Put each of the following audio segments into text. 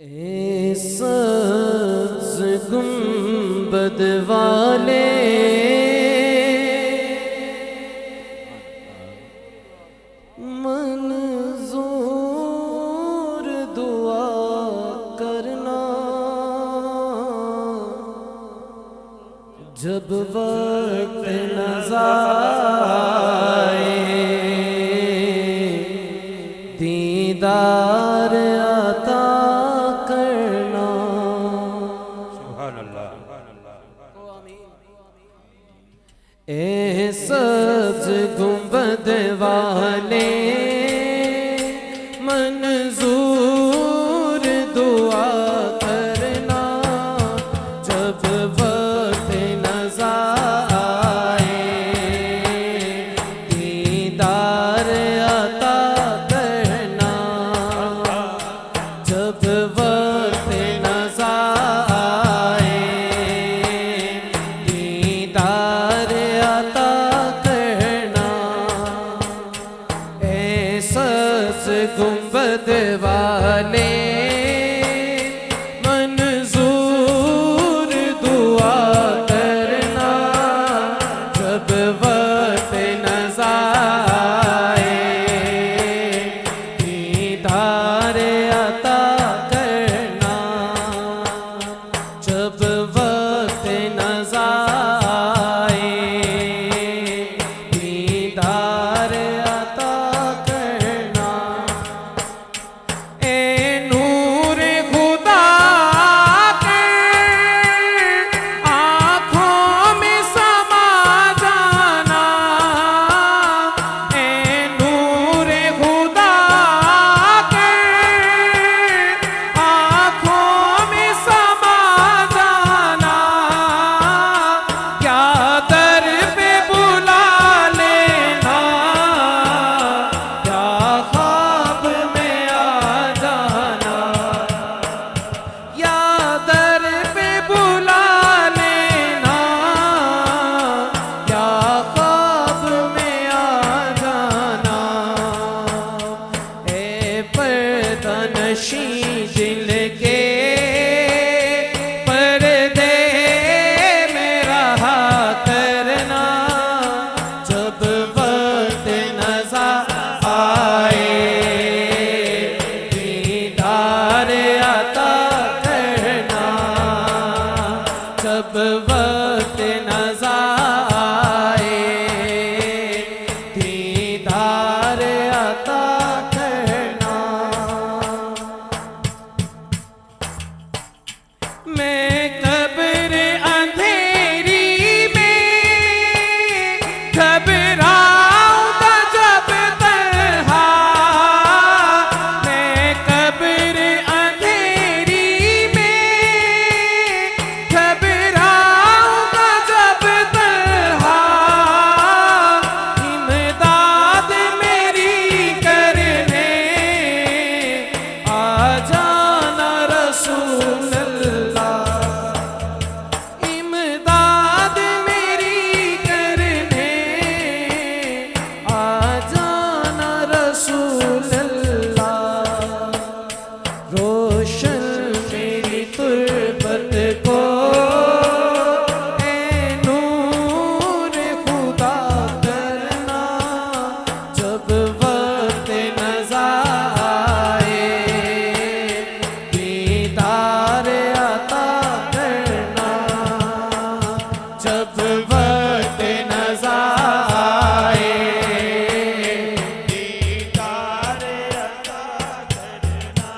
ए सब्ज़ गुंबद वाले मंज़ूर दुआ करना, जब वक्त नज़ाए दीदार आता करना। सुभान अल्लाह। ए सब्ज़ गुंबद वाले मंज़ूर दुआ करना, जब वक्त नज़र आए दीदार आता करना, जब वक्त नज़र आए दीदार आता करना। ए सब्ज़ गुंबद वाले मंज़ूर दुआ करना, जब वक्त नज़र आए दीदार आता करना, जब वक्त नज़र आए दीदार आता करना। ए नूर खुदा के आँखों में समा जाना, ए नूर खुदा के आँखों में समा जाना, क्या दर पे बुला लेना, क्या ख्वाब में आ जाना, या दर पे बुला लेना, या ख्वाब में आ जाना। ए पर्दा नशी दिल के पर्दे में रहा करना, जब वक्त नज़र आए दीदार आता करना, जब वक्त नज़र आए दीदार आता करना। मैं कब्र अंधेरी में घबराऊंगा जब तन्हा, मैं कब्र अंधेरी में घबराऊंगा जब तन्हा, इमदाद मेरी करने आ जाना रसूल अल्लाह, इमदाद मेरी करने आ जाना रसूल अल्लाह। रोशन मेरी तुर्बत को ए नूर खुदा करना, जब वक्त नज़र आए दीदार आता करना, जब वक्त नज़र आए दीदार आता करना।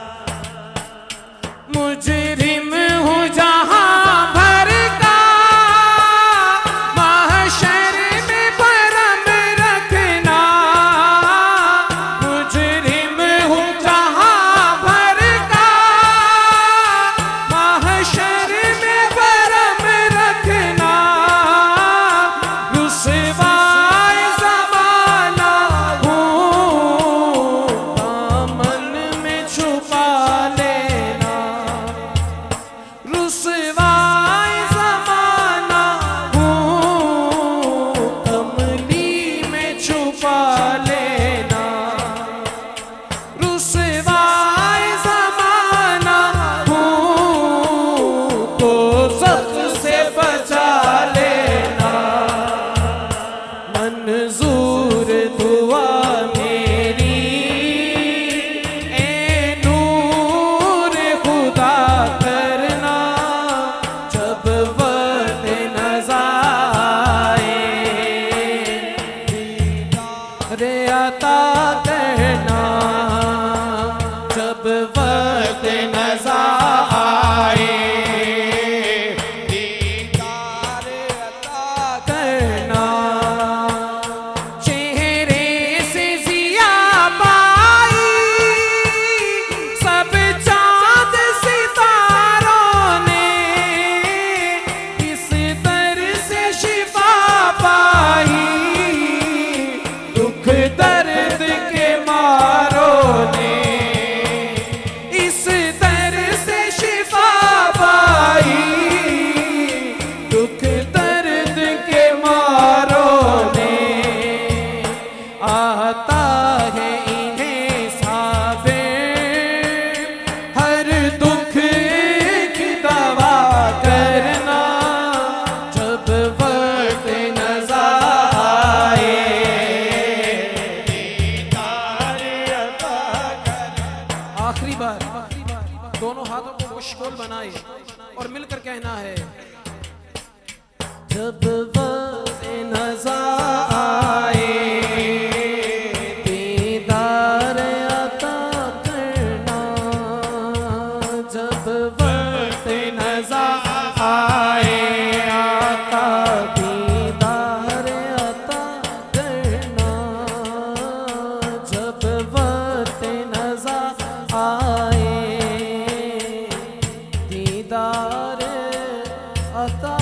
दोनों हाथों को मुश्किल बनाए और मिलकर कहना है। जब वक्त नज़र आए दीदार अता करना, जब वक्त नज़र आए आका दीदार अता करना, जब वक्त नज़र आए दीदार अता